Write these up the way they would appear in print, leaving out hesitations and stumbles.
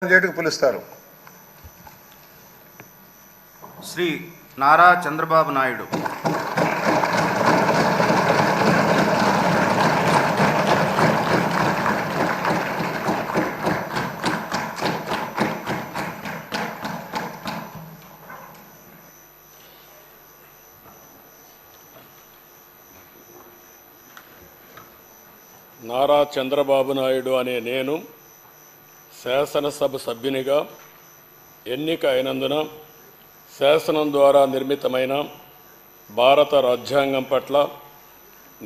చేయడానికి పిలుస్తారు. శ్రీ నారా చంద్రబాబు నాయుడు. నారా చంద్రబాబు నాయుడు అనే నేను శాసనసభ సభ్యునిగా ఎన్నిక అయినందున శాసనం ద్వారా నిర్మితమైన భారత రాజ్యాంగం పట్ల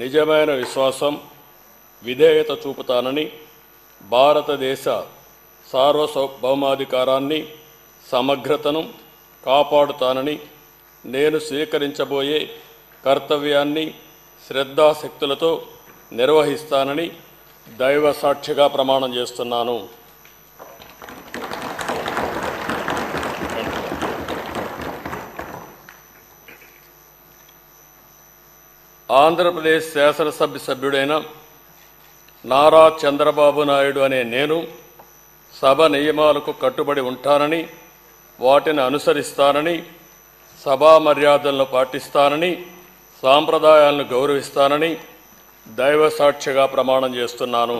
నిజమైన విశ్వాసం, విధేయత చూపుతానని, భారతదేశ సార్వభౌమాధికారాన్ని, సమగ్రతను కాపాడుతానని, నేను స్వీకరించబోయే కర్తవ్యాన్ని శ్రద్ధాశక్తులతో నిర్వహిస్తానని దైవ సాక్షిగా ప్రమాణం చేస్తున్నాను. ఆంధ్రప్రదేశ్ శాసనసభ సభ్యుడైన నారా చంద్రబాబు నాయుడు అనే నేను సభ నియమాలకు కట్టుబడి ఉంటానని, వాటిని అనుసరిస్తానని, సభా మర్యాదలను పాటిస్తానని, సాంప్రదాయాలను గౌరవిస్తానని దైవ సాక్షిగా ప్రమాణం చేస్తున్నాను.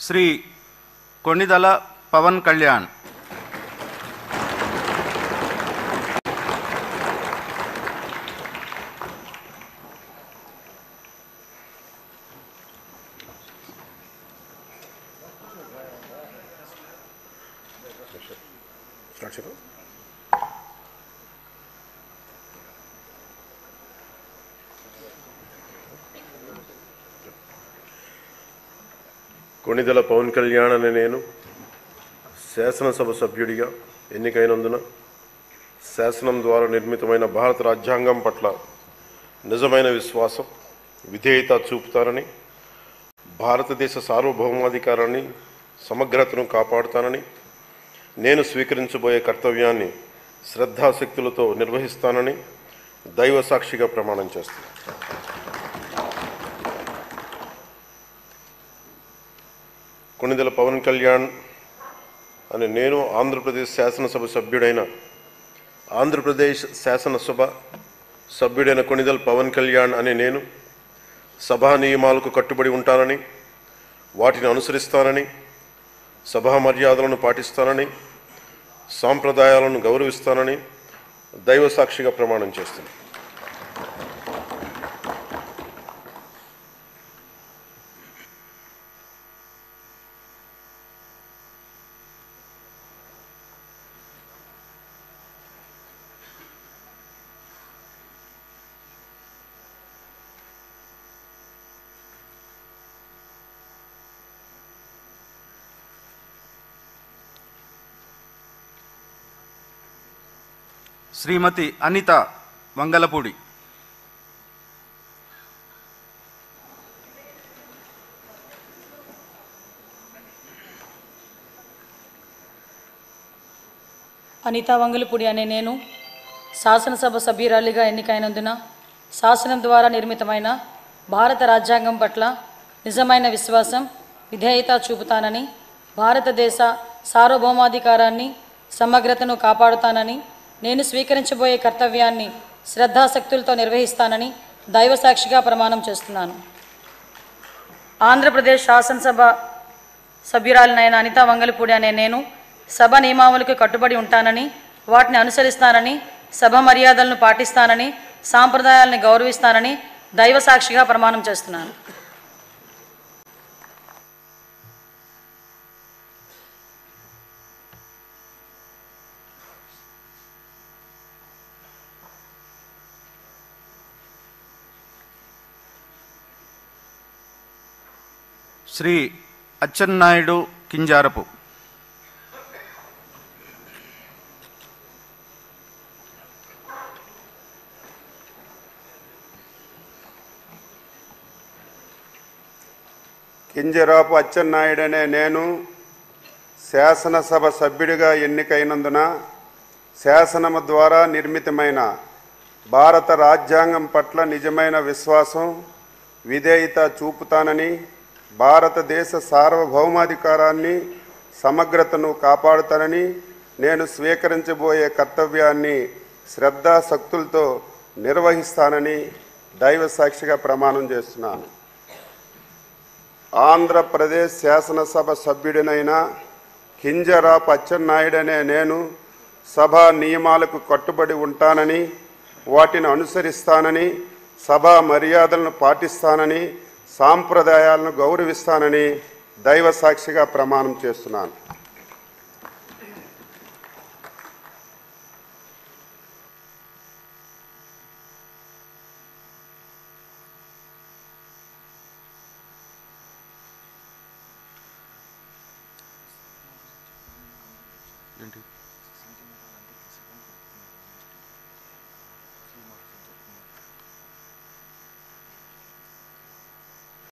శ్రీ కొణిదల పవన్ కళ్యాణ్. కొణిదెల పవన్ కళ్యాణ్ అనే నేను శాసనసభ సభ్యుడిగా ఎన్నికైనందున శాసనం ద్వారా నిర్మితమైన భారత రాజ్యాంగం పట్ల నిజమైన విశ్వాసం, విధేయత చూపుతానని, భారతదేశ సార్వభౌమాధికారాన్ని, సమగ్రతను కాపాడుతానని, నేను స్వీకరించబోయే కర్తవ్యాన్ని శ్రద్ధాశక్తులతో నిర్వహిస్తానని దైవ సాక్షిగా ప్రమాణం చేస్తాను. కొణిదెల పవన్ కళ్యాణ్ అని నేను ఆంధ్రప్రదేశ్ శాసనసభ సభ్యుడైన కొణిదెల పవన్ కళ్యాణ్ అని నేను సభా నియమాలకు కట్టుబడి ఉంటానని, వాటిని అనుసరిస్తానని, సభా మర్యాదలను పాటిస్తానని, సాంప్రదాయాలను గౌరవిస్తానని దైవ సాక్షిగా ప్రమాణం చేస్తాను. శ్రీమతి అనిత వంగలపూడి. అనిత వంగలపూడి అనే నేను శాసనసభ సభ్యురాలిగా ఎన్నికైనందున శాసనం ద్వారా నిర్మితమైన భారత రాజ్యాంగం పట్ల నిజమైన విశ్వాసం, విధేయత చూపుతానని, భారతదేశ సార్వభౌమాధికారాన్ని, సమగ్రతను కాపాడుతానని, నేను స్వీకరించబోయే కర్తవ్యాన్ని శ్రద్ధాశక్తులతో నిర్వహిస్తానని దైవ సాక్షిగా ప్రమాణం చేస్తున్నాను. ఆంధ్రప్రదేశ్ శాసనసభ సభ్యురాలినైన అనిత వంగలపూడి అనే నేను సభ నియమావళికి కట్టుబడి ఉంటానని, వాటిని అనుసరిస్తానని, సభ మర్యాదలను పాటిస్తానని, సాంప్రదాయాలను గౌరవిస్తానని దైవ సాక్షిగా ప్రమాణం చేస్తున్నాను. శ్రీ అచ్చెన్నాయుడు కింజారపు, కింజరాపు అచ్చెన్నాయుడు అనే నేను శాసనసభ సభ్యుడిగా ఎన్నికైనందున శాసనము ద్వారా నిర్మితమైన భారత రాజ్యాంగం పట్ల నిజమైన విశ్వాసం, విధేయత చూపుతానని, భారతదేశ సార్వభౌమాధికారాన్ని, సమగ్రతను కాపాడుతానని, నేను స్వీకరించబోయే కర్తవ్యాన్ని శ్రద్ధాశక్తులతో నిర్వహిస్తానని దైవ సాక్షిగా ప్రమాణం చేస్తున్నాను. ఆంధ్రప్రదేశ్ శాసనసభ సభ్యుడినైన కింజరాపు అచ్చెన్నాయుడు అనే నేను సభా నియమాలకు కట్టుబడి ఉంటానని, వాటిని అనుసరిస్తానని, సభా మర్యాదలను పాటిస్తానని, సాంప్రదాయాలను గౌరవిస్తానని దైవ సాక్షిగా ప్రమాణం చేస్తున్నాను. ఏంటి